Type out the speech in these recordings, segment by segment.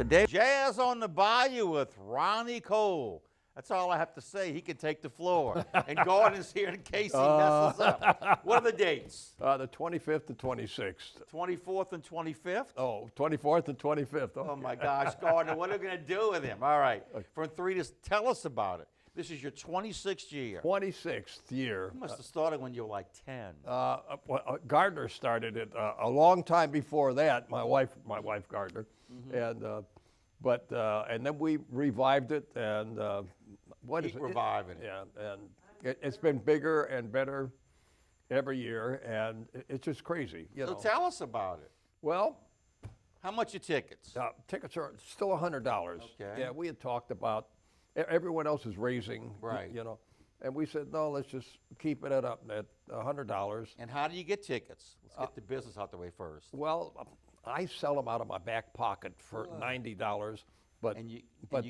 Today, Jazz on the Bayou with Ronnie Cole. That's all I have to say. He can take the floor. And Gordon's here in case he messes up. What are the dates? The 25th and 26th. 24th and 25th? Oh, 24th and 25th. Okay. Oh, my gosh, Gordon, what are we going to do with him? All right. From 3 to, tell us about it. This is your 26th year. 26th year. You must have started when you were like 10. Gardner started it a long time before that. My wife Gardner, and then we revived it, and what is it? Reviving it. Yeah, and it's been bigger and better every year, and it's just crazy. You know. Tell us about it. Well, how much are tickets? Tickets are still $100. Okay. Yeah, we had talked about. Everyone else is raising, right? You know, and we said no. Let's just keep it up at $100. And how do you get tickets? Let's get the business out the way first. Well, I sell them out of my back pocket for $90, but and you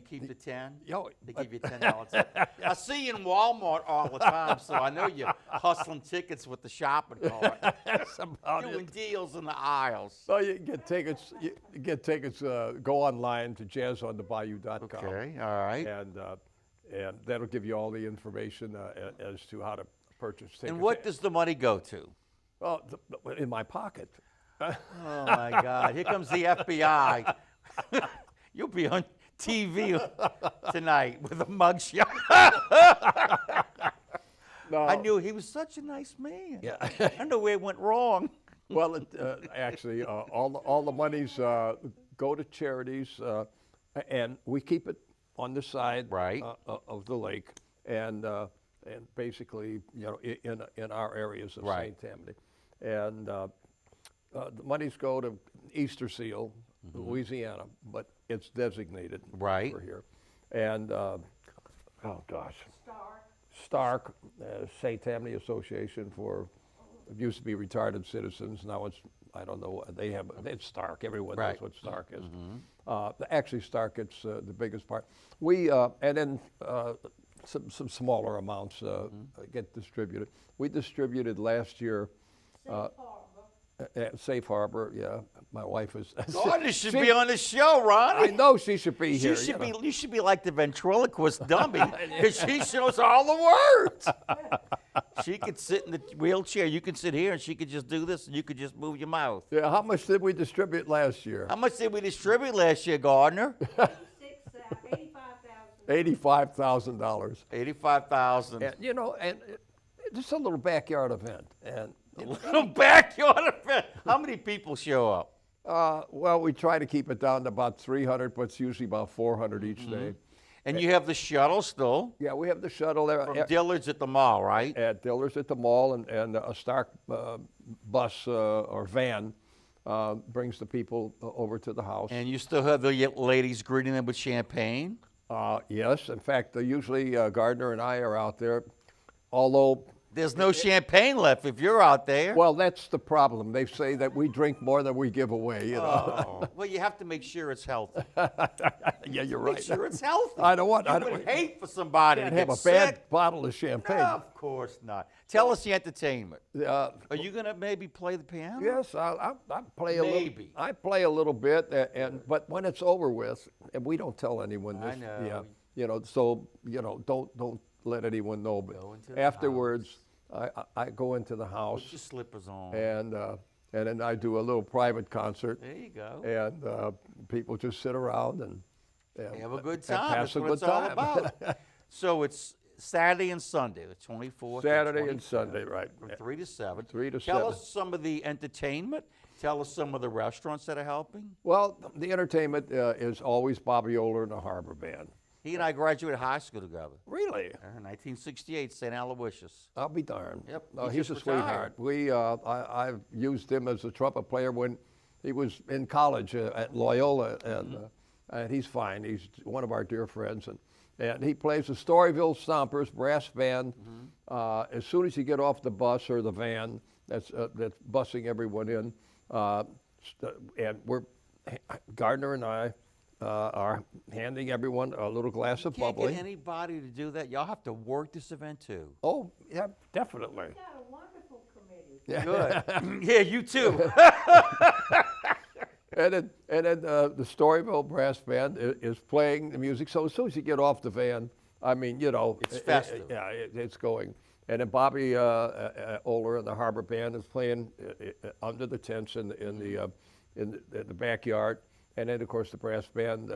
keep the 10. They give you $10. I see you in Walmart all the time, so I know you're hustling tickets with the shopping cart. That's about doing deals in the aisles. So you get tickets. You get tickets. Go online to jazzonthebayou.com. Okay, all right. And that'll give you all the information as to how to purchase tickets. And what does the money go to? Well, in my pocket. Oh my God! Here comes the FBI. You'll be on TV tonight with a mugshot. No. I knew he was such a nice man. Yeah. I know where it went wrong. Well, actually, all the monies go to charities, and we keep it on the side of the lake, and basically, you know, in our areas of St. Tammany, and the monies go to Easter Seal, Louisiana, but it's designated for here, and oh gosh, Stark, St. Tammany Association for. It used to be retired citizens. Now it's, I don't know, it's Stark. Everyone knows what Stark is. Actually, Stark gets the biggest part. We, and then some smaller amounts get distributed. We distributed last year. Safe Harbor, yeah. My wife is. Gordon should be on the show, Ronnie. I know she should be here. You should be like the ventriloquist dummy, because she shows all the words. She could sit in the wheelchair. You could sit here, and she could just do this, and you could just move your mouth. Yeah. How much did we distribute last year? How much did we distribute last year, Gardner? $85,000. $85,000. You know, and just a little backyard event, and. A little backyard event. How many people show up? Well, we try to keep it down to about 300, but it's usually about 400 each day. And you have the shuttle still? Yeah, we have the shuttle there. From Dillard's at the mall, right? At Dillard's at the mall, and a Stark bus or van brings the people over to the house. And you still have the ladies greeting them with champagne? Yes. In fact, usually Gardner and I are out there, although... There's no champagne left if you're out there. Well, that's the problem. They say that we drink more than we give away, you know. Well, you have to make sure it's healthy. Yeah, you're right. Make sure it's healthy. I don't want. I would hate for somebody to have a sick. bad bottle of champagne. No, of course not. Tell us the entertainment. Are you going to maybe play the piano? Yes, I play a maybe. little. I play a little bit, but when it's over with, and we don't tell anyone this. I know. Yeah, you know, so you know, don't let anyone know. But afterwards, I go into the house. Put your slippers on. And then I do a little private concert. There you go. And people just sit around and have a good time. Pass That's a what good it's all time. about. So it's Saturday and Sunday, the 24th. Saturday and Sunday, right? From 3 to 7. 3 to 7. Tell us some of the entertainment. Tell us some of the restaurants that are helping. Well, the entertainment is always Bobby Oler and the Harbor Band. He and I graduated high school together. Really? 1968, St. Aloysius. I'll be darned. Yep. He's a sweetheart. I've used him as a trumpet player when he was in college at Loyola, and he's fine. He's one of our dear friends, and he plays the Storyville Stompers brass band. As soon as you get off the bus or the van that's busing everyone in, and Gardner and I are handing everyone a little glass of bubbly. Can't get anybody to do that. Y'all have to work this event too. Oh, yeah, definitely. We've got a wonderful committee. Yeah. Good. Yeah, you too. then the Storyville Brass Band is playing the music. So as soon as you get off the van, I mean, you know, It's festive. It's going. And then Bobby Oler and the Harbor Band is playing under the tents in the backyard. And then, of course, the brass band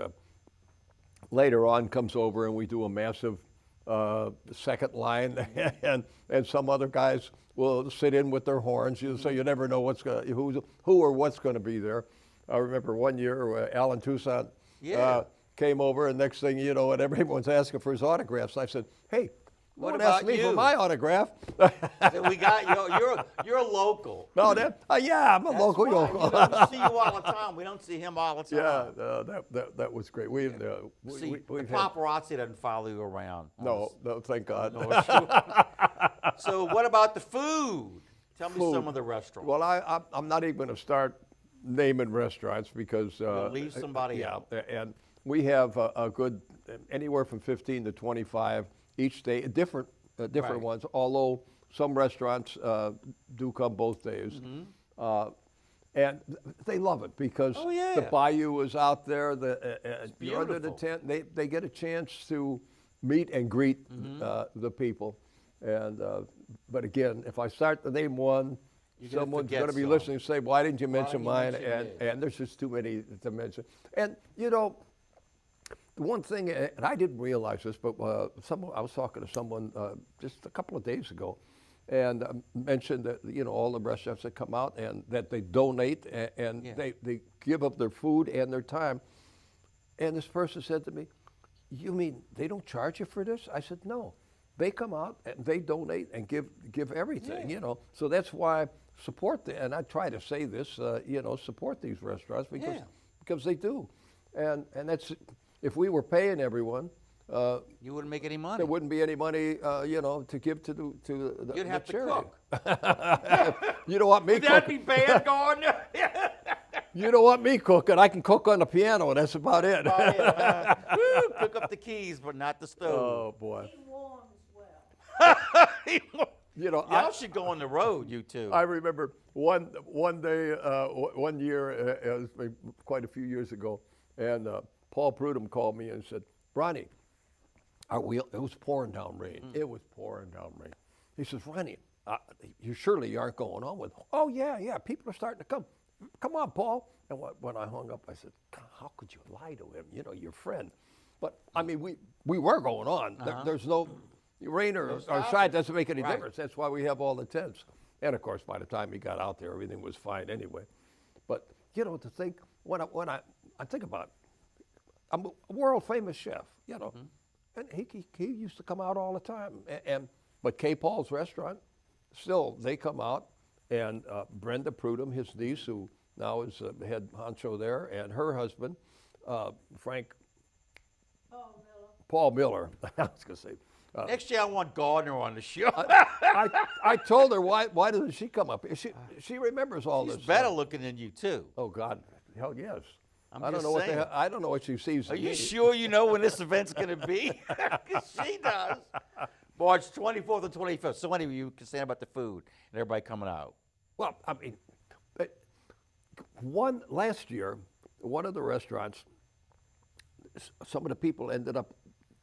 later on comes over and we do a massive second line, and some other guys will sit in with their horns, so you never know who or what's going to be there. I remember one year Alan Toussaint came over, and next thing you know, and everyone's asking for his autographs. I said, "Hey, what about about me you? for my autograph?" So we got you're a local. No, yeah, I'm a local. We see you all the time. We don't see him all the time. Yeah, that was great. See, the paparazzi doesn't follow you around. No, thank God. No, so what about the food? Tell me some of the restaurants. Well, I'm not even going to start naming restaurants because We'll leave somebody out. And we have a good anywhere from 15 to 25 each day, different Right. ones. Although some restaurants do come both days, and they love it because Oh, yeah. the Bayou is out there. You're under the beautiful. tent. They get a chance to meet and greet the people. And but again, if I start to name one, You're gonna someone's forget going to be some. listening and say, "Why didn't you mention didn't you mine?" mention And this? and there's just too many to mention. And you know, the one thing, and I didn't realize this, but I was talking to someone just a couple of days ago, and mentioned that all the restaurants that come out and that they donate and they give up their food and their time. And this person said to me, "You mean they don't charge you for this?" I said, "No, they come out and they donate and give everything." So that's why support and I try to say this, support these restaurants because they do, and that's. If we were paying everyone, you wouldn't make any money. there wouldn't be any money, to give to the You'd have charity. to cook. You know what, me Would that cooking? be bad, Gardner? You know what, me cooking? I can cook on the piano, and that's about it. Woo, pick up the keys, but not the stove. Oh boy. He warms well. Y'all should go on the road, you two. I remember one day, one year, it was quite a few years ago, and Paul Prudhomme called me and said, "Ronnie, it was pouring down rain. It was pouring down rain." He says, "Ronnie, you surely aren't going on with?" "Oh yeah, people are starting to come. Come on, Paul." And when I hung up, I said, "God, how could you lie to him? Your friend." But I mean, we were going on. There's no rain or shine doesn't make any difference. That's why we have all the tents. And of course, by the time he got out there, everything was fine anyway. But to think when I think about it, I'm a world famous chef, and he used to come out all the time. But K. Paul's restaurant, still they come out, and Brenda Prudhomme, his niece, who now is head honcho there, and her husband, Paul Miller. I was going to say. Next year, I want Gardner on the show. I told her why doesn't she come up? She remembers all She's this. better looking than you too. Oh God, hell yes. I'm just saying. I don't know what she sees. Are in you me. sure you know when this event's going to be? 'Cause she does. March 24th and 25th. So anyway, you can say about the food and everybody coming out. Well, I mean, last year, one of the restaurants, some of the people ended up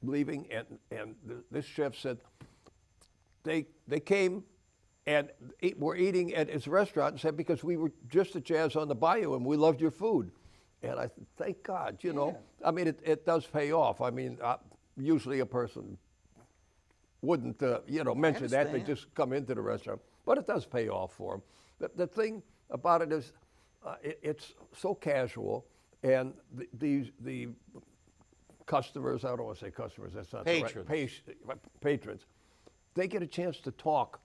leaving, and this chef said they came and were eating at his restaurant and said because we were just at Jazz on the Bayou and we loved your food. And I said, thank God, I mean, it does pay off. I mean, usually a person wouldn't, mention that. They just come into the restaurant. But it does pay off for them. The thing about it is it's so casual, and the customers, I don't want to say customers, that's not Patrons. the right, patrons, they get a chance to talk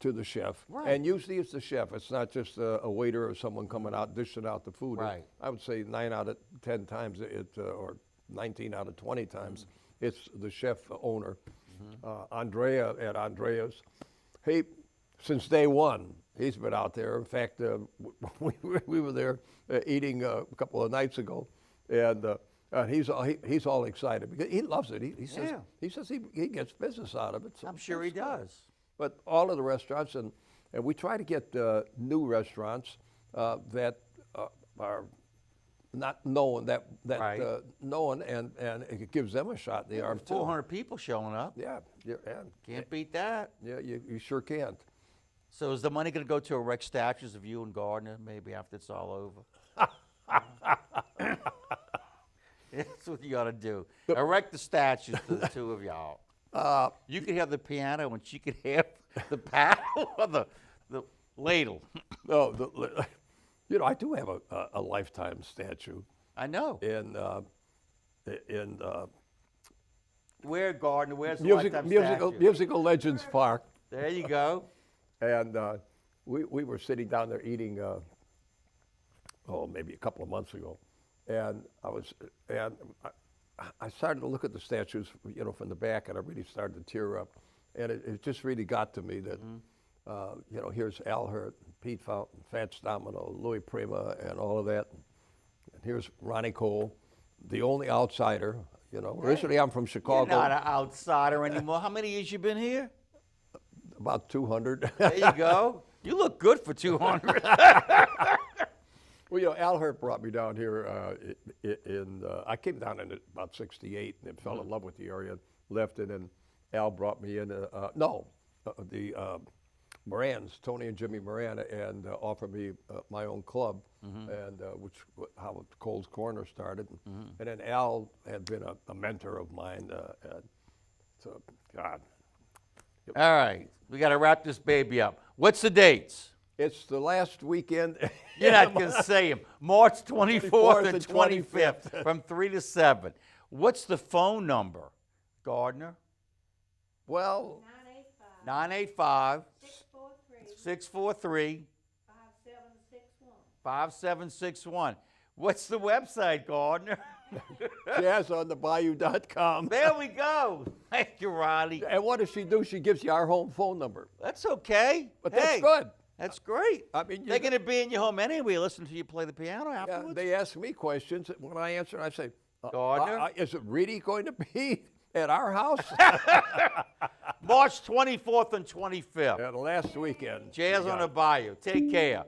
to the chef. Right. And usually it's the chef. It's not just a waiter or someone coming out dishing out the food. Right. I would say 9 out of 10 times, or 19 out of 20 times, it's the chef owner. Andrea at Andrea's, since day one, he's been out there. In fact, we were there eating a couple of nights ago, and he's all excited because he loves it. He says he gets business out of it. So I'm sure he does. But all of the restaurants, and we try to get new restaurants that are not knowing that Right. knowing, and it gives them a shot in the arm too. 400 people showing up. Yeah, and Can't beat that. yeah, you sure can't. So is the money going to go to erect statues of you and Gardner maybe after it's all over? That's what you got to do. Erect the statues to the two of y'all. You could have the piano and she could have the paddle or the ladle. No, you know, I do have a lifetime statue I know. in Where, Gardner? Where's the lifetime statue? Musical Legends Park. There you go. And we were sitting down there eating, maybe a couple of months ago, and I started to look at the statues, you know, from the back, and I really started to tear up, and it just really got to me that, you know, here's Al Hurt, Pete Fountain, Fats Domino, Louis Prima, and all of that, and here's Ronnie Cole, the only outsider, you know. Originally, I'm from Chicago. You're not an outsider anymore. How many years you been here? About 200. There you go. You look good for 200. Well, you know, Al Hurt brought me down here I came down in about 68 and fell in love with the area, left it, and Al brought me in, the Morans, Tony and Jimmy Moran, and offered me my own club, and how Cole's Corner started. And then Al had been a mentor of mine, and so, God. All right. We got to wrap this baby up. What's the dates? It's the last weekend. You're not going to say them. March 24th and 25th from 3 to 7. What's the phone number, Gardner? Well, 985 643 5761. What's the website, Gardner? jazzonthebayou.com. There we go. Thank you, Ronnie. And what does she do? She gives you our home phone number. That's okay. But Hey, that's good. That's great. I mean, they're going to be in your home anyway. Listen to you play the piano Yeah, afterwards. they ask me questions. When I answer, I say, Gardner? is it really going to be at our house? March 24th and 25th. Yeah, the last weekend. Jazz on the Bayou. Take care.